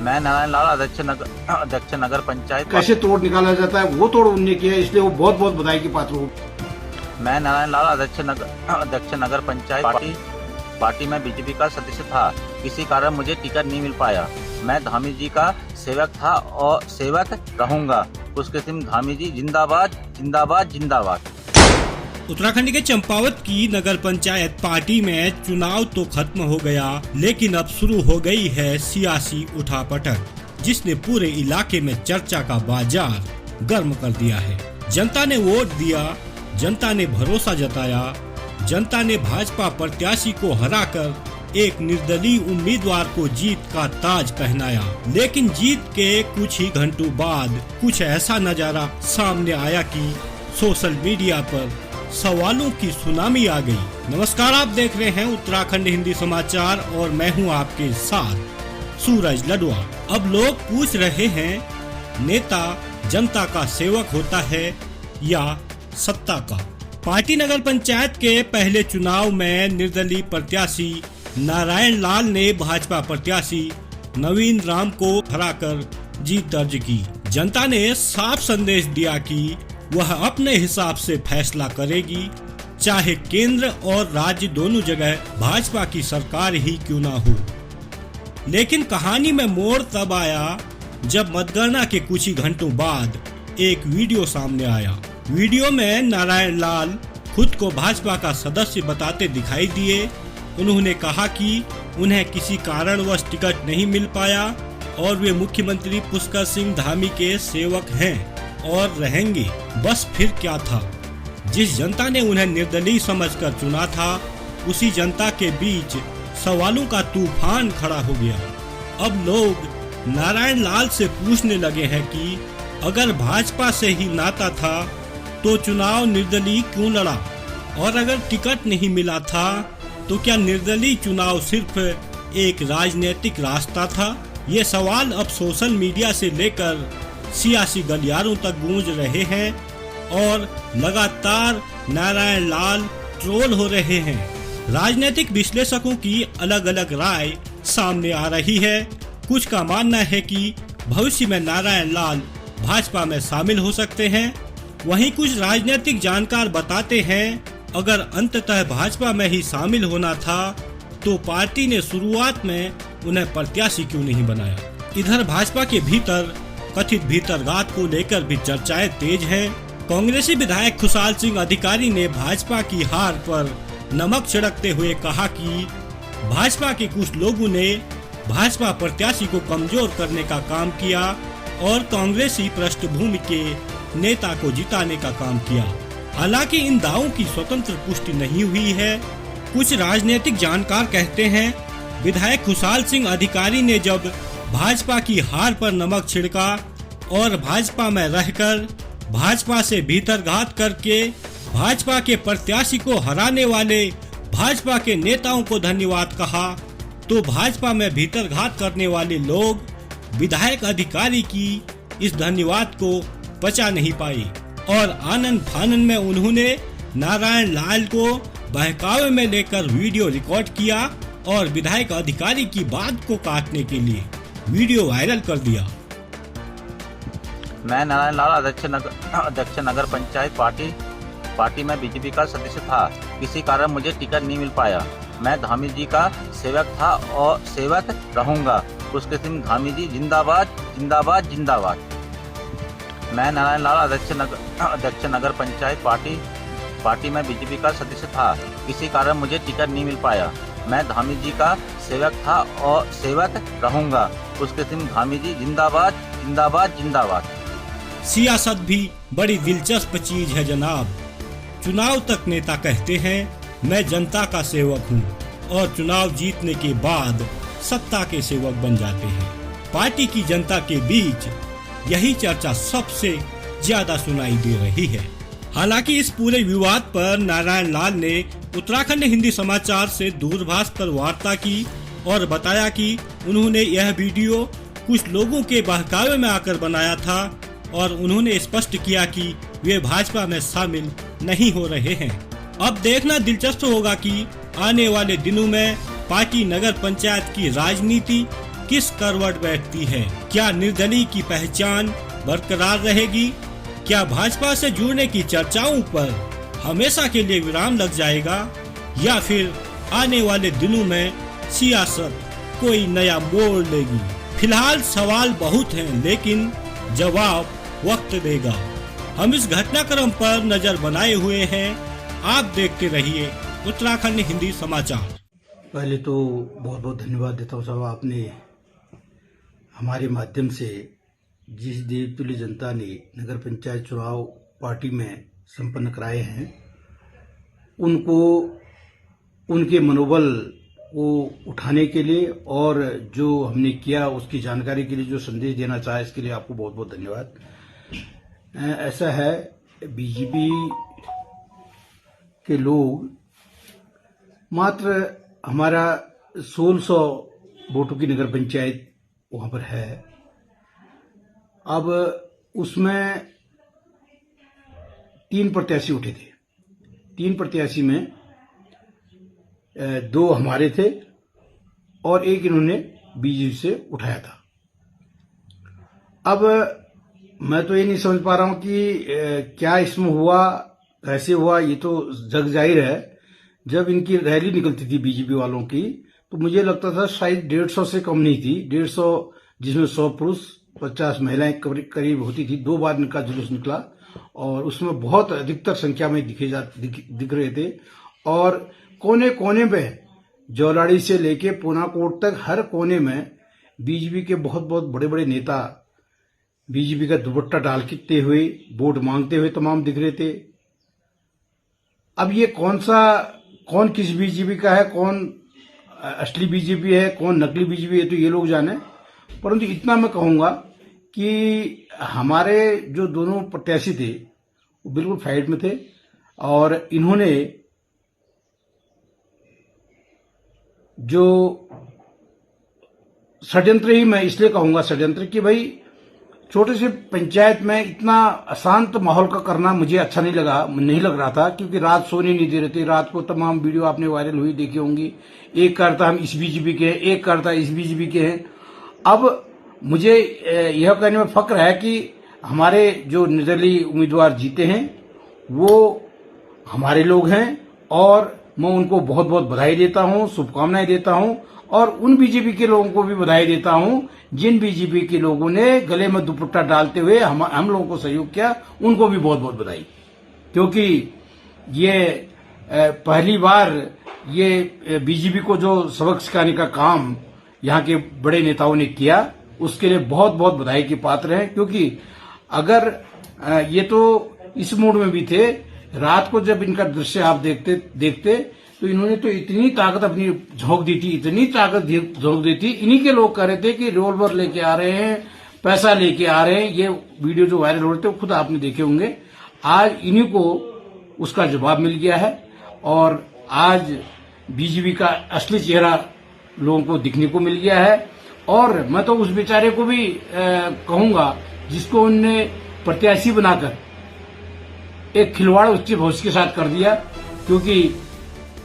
मैं नारायण लाल अध्यक्ष नगर पंचायत। कैसे तोड़ निकाला जाता है वो तोड़ उनने किया, इसलिए वो बहुत बहुत बधाई के पात्र हो। मैं नारायण लाल अध्यक्ष नगर पंचायत पार्टी में बीजेपी का सदस्य था। किसी कारण मुझे टिकट नहीं मिल पाया। मैं धामी जी का सेवक था और सेवक रहूंगा। खुशकिस्म धामी जी जिंदाबाद जिंदाबाद जिंदाबाद। उत्तराखंड के चंपावत की नगर पंचायत पार्टी में चुनाव तो खत्म हो गया, लेकिन अब शुरू हो गई है सियासी उठापटक, जिसने पूरे इलाके में चर्चा का बाजार गर्म कर दिया है। जनता ने वोट दिया, जनता ने भरोसा जताया, जनता ने भाजपा प्रत्याशी को हराकर एक निर्दलीय उम्मीदवार को जीत का ताज पहनाया। लेकिन जीत के कुछ ही घंटों बाद कुछ ऐसा नजारा सामने आया कि सोशल मीडिया पर सवालों की सुनामी आ गई। नमस्कार, आप देख रहे हैं उत्तराखंड हिंदी समाचार और मैं हूं आपके साथ सूरज लडवा। अब लोग पूछ रहे हैं, नेता जनता का सेवक होता है या सत्ता का? पार्टी नगर पंचायत के पहले चुनाव में निर्दलीय प्रत्याशी नारायण लाल ने भाजपा प्रत्याशी नवीन राम को हराकर जीत दर्ज की। जनता ने साफ संदेश दिया कि वह अपने हिसाब से फैसला करेगी, चाहे केंद्र और राज्य दोनों जगह भाजपा की सरकार ही क्यों ना हो। लेकिन कहानी में मोड़ तब आया जब मतगणना के कुछ ही घंटों बाद एक वीडियो सामने आया। वीडियो में नारायण लाल खुद को भाजपा का सदस्य बताते दिखाई दिए। उन्होंने कहा कि उन्हें किसी कारणवश टिकट नहीं मिल पाया और वे मुख्यमंत्री पुष्कर सिंह धामी के सेवक हैं और रहेंगे। बस फिर क्या था? जिस जनता ने उन्हें निर्दलीय समझकर चुना था, उसी जनता के बीच सवालों का तूफान खड़ा हो गया। अब लोग नारायण लाल से पूछने लगे हैं कि अगर भाजपा से ही नाता था तो चुनाव निर्दलीय क्यों लड़ा, और अगर टिकट नहीं मिला था तो क्या निर्दलीय चुनाव सिर्फ एक राजनीतिक रास्ता था? ये सवाल अब सोशल मीडिया से लेकर सियासी गलियारों तक गूंज रहे हैं और लगातार नारायण लाल ट्रोल हो रहे हैं। राजनीतिक विश्लेषकों की अलग अलग राय सामने आ रही है। कुछ का मानना है कि भविष्य में नारायण लाल भाजपा में शामिल हो सकते हैं। वहीं कुछ राजनीतिक जानकार बताते हैं, अगर अंततः भाजपा में ही शामिल होना था तो पार्टी ने शुरुआत में उन्हें प्रत्याशी क्यों नहीं बनाया। इधर भाजपा के भीतर कथित भीतरघात को लेकर भी चर्चाएं तेज हैं। कांग्रेसी विधायक खुशाल सिंह अधिकारी ने भाजपा की हार पर नमक छिड़कते हुए कहा कि भाजपा के कुछ लोगों ने भाजपा प्रत्याशी को कमजोर करने का काम किया और कांग्रेसी पृष्ठभूमि के नेता को जिताने का काम किया। हालांकि इन दावों की स्वतंत्र पुष्टि नहीं हुई है। कुछ राजनीतिक जानकार कहते हैं, विधायक खुशाल सिंह अधिकारी ने जब भाजपा की हार पर नमक छिड़का और भाजपा में रहकर भाजपा से भीतरघात करके भाजपा के प्रत्याशी को हराने वाले भाजपा के नेताओं को धन्यवाद कहा, तो भाजपा में भीतरघात करने वाले लोग विधायक अधिकारी की इस धन्यवाद को पचा नहीं पाए और आनंद फानन में उन्होंने नारायण लाल को बहकावे में लेकर वीडियो रिकॉर्ड किया और विधायक अधिकारी की बात को काटने के लिए वीडियो वायरल कर दिया। मैं नारायण लाल अध्यक्ष नगर पंचायत पार्टी में बीजेपी का सदस्य था। किसी कारण मुझे टिकट नहीं मिल पाया। मैं धामी जी का सेवक था और सेवक रहूंगा। खुशकिस्म धामी जी जिंदाबाद जिंदाबाद जिंदाबाद। मैं नारायण लाल अध्यक्ष नगर पंचायत पार्टी में बीजेपी का सदस्य था। किसी कारण मुझे टिकट नहीं मिल पाया। मैं धामी जी का सेवक था और सेवक रहूंगा। खुशकिस्म धामी जी जिंदाबाद जिंदाबाद जिंदाबाद। सियासत भी बड़ी दिलचस्प चीज है जनाब। चुनाव तक नेता कहते हैं मैं जनता का सेवक हूँ और चुनाव जीतने के बाद सत्ता के सेवक बन जाते हैं। पार्टी की जनता के बीच यही चर्चा सबसे ज्यादा सुनाई दे रही है। हालांकि इस पूरे विवाद पर नारायण लाल ने उत्तराखंड हिंदी समाचार से दूरभाष पर वार्ता की और बताया कि उन्होंने यह वीडियो कुछ लोगों के बहकावे में आकर बनाया था और उन्होंने स्पष्ट किया कि वे भाजपा में शामिल नहीं हो रहे हैं। अब देखना दिलचस्प होगा कि आने वाले दिनों में पार्टी नगर पंचायत की राजनीति किस करवट बैठती है? क्या निर्दलीय की पहचान बरकरार रहेगी? क्या भाजपा से जुड़ने की चर्चाओं पर हमेशा के लिए विराम लग जाएगा, या फिर आने वाले दिनों में सियासत कोई नया मोड़ लेगी? फिलहाल सवाल बहुत हैं, लेकिन जवाब वक्त देगा। हम इस घटनाक्रम पर नजर बनाए हुए हैं। आप देखते रहिए उत्तराखंड हिंदी समाचार। पहले तो बहुत बहुत धन्यवाद देता हूँ साहब, आपने हमारे माध्यम से जिस देवतुल्य जनता ने नगर पंचायत चुनाव पार्टी में संपन्न कराए हैं, उनको उनके मनोबल को उठाने के लिए और जो हमने किया उसकी जानकारी के लिए जो संदेश देना चाहे, इसके लिए आपको बहुत बहुत धन्यवाद। ऐसा है, बीजेपी के लोग मात्र हमारा 1600 वोटों की नगर पंचायत वहां पर है। अब उसमें 3 प्रत्याशी उठे थे। 3 प्रत्याशी में 2 हमारे थे और एक इन्होंने बीजेपी से उठाया था। अब मैं तो ये नहीं समझ पा रहा हूं कि क्या इसमें हुआ, कैसे हुआ। ये तो जग जाहिर है, जब इनकी रैली निकलती थी बीजेपी वालों की, तो मुझे लगता था शायद 150 से कम नहीं थी। 150, जिसमें 100 पुरुष 50 महिलाएं करीब होती थी। 2 बार इनका जुलूस निकला और उसमें बहुत अधिकतर संख्या में दिख रहे थे। और कोने कोने में, जौलाड़ी से लेके पूनाकोट तक, हर कोने में बीजेपी के बहुत बहुत बड़े बड़े नेता बीजेपी का दुपट्टा डालते हुए, वोट मांगते हुए तमाम दिख रहे थे। अब ये कौन किस बीजेपी का है, कौन असली बीजेपी है, कौन नकली बीजेपी है, तो ये लोग जाने। परंतु इतना मैं कहूंगा कि हमारे जो दोनों प्रत्याशी थे वो बिल्कुल फाइट में थे और इन्होंने जो षड्यंत्र, ही मैं इसलिए कहूंगा षड्यंत्र, कि भाई छोटे से पंचायत में इतना अशांत माहौल का करना मुझे अच्छा नहीं लग रहा था, क्योंकि रात सोने नहीं दे रहे थे। रात को तमाम वीडियो आपने वायरल हुई देखी होंगी। एक करता हम इस बीजेपी के हैं, एक करता इस बीजेपी के हैं। अब मुझे यह कहने में फक्र है कि हमारे जो निर्दलीय उम्मीदवार जीते हैं वो हमारे लोग हैं और मैं उनको बहुत बहुत बधाई देता हूं, शुभकामनाएं देता हूं। और उन बीजेपी के लोगों को भी बधाई देता हूं जिन बीजेपी के लोगों ने गले में दुपट्टा डालते हुए हम लोगों को सहयोग किया, उनको भी बहुत बहुत बधाई। क्योंकि ये पहली बार ये बीजेपी को जो सबक सिखाने का काम यहाँ के बड़े नेताओं ने किया, उसके लिए बहुत बहुत बधाई के पात्र हैं। क्योंकि अगर ये तो इस मूड में भी थे, रात को जब इनका दृश्य आप देखते तो इन्होंने तो इतनी ताकत अपनी झोंक दी थी, इतनी ताकत झोंक दी थी। इन्हीं के लोग कह रहे थे कि रिवॉल्वर लेके आ रहे हैं, पैसा लेके आ रहे हैं। ये वीडियो जो वायरल हो रहे थे वो खुद आपने देखे होंगे। आज इन्हीं को उसका जवाब मिल गया है और आज बीजेपी का असली चेहरा लोगों को दिखने को मिल गया है। और मैं तो उस बेचारे को भी कहूंगा जिसको उनने प्रत्याशी बनाकर एक खिलवाड़ उसके भविष्य के साथ कर दिया, क्योंकि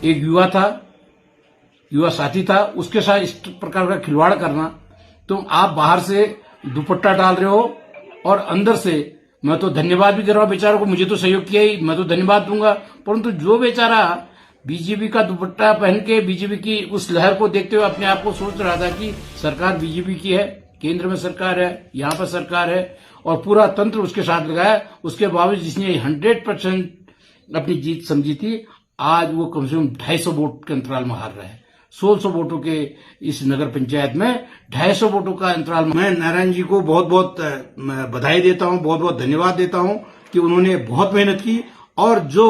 एक युवा साथी था, उसके साथ इस प्रकार का खिलवाड़ करना। तो आप बाहर से दुपट्टा डाल रहे हो और अंदर से, मैं तो धन्यवाद भी दे रहा हूं बेचारों को, मुझे तो सहयोग किया ही, मैं तो धन्यवाद दूंगा। परंतु जो बेचारा बीजेपी का दुपट्टा पहन के बीजेपी की उस लहर को देखते हुए अपने आप को सोच रहा था कि सरकार बीजेपी की है, केंद्र में सरकार है, यहाँ पर सरकार है और पूरा तंत्र उसके साथ लगाया, उसके बावजूद जिसने 100% अपनी जीत समझी थी, आज वो कम से कम 250 वोट के अंतराल में हार रहा है। 1600 वोटों के इस नगर पंचायत में 250 वोटों का अंतराल। मैं नारायण जी को बहुत बहुत बधाई देता हूं, बहुत बहुत धन्यवाद देता हूं कि उन्होंने बहुत मेहनत की और जो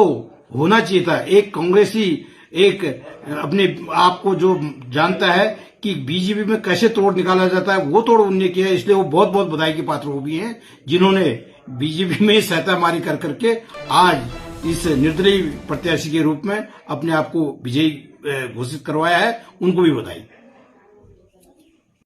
होना चाहिए था, एक कांग्रेसी, एक अपने आप को जो जानता है कि बीजेपी में कैसे तोड़ निकाला जाता है, वो तोड़ उन्होंने किया। इसलिए वो बहुत बहुत बधाई के पात्र हो भी हैं जिन्होंने बीजेपी में सहतामारी कर करके आज इस निर्दलीय प्रत्याशी के रूप में अपने आप को विजयी घोषित करवाया है। उनको भी बधाई।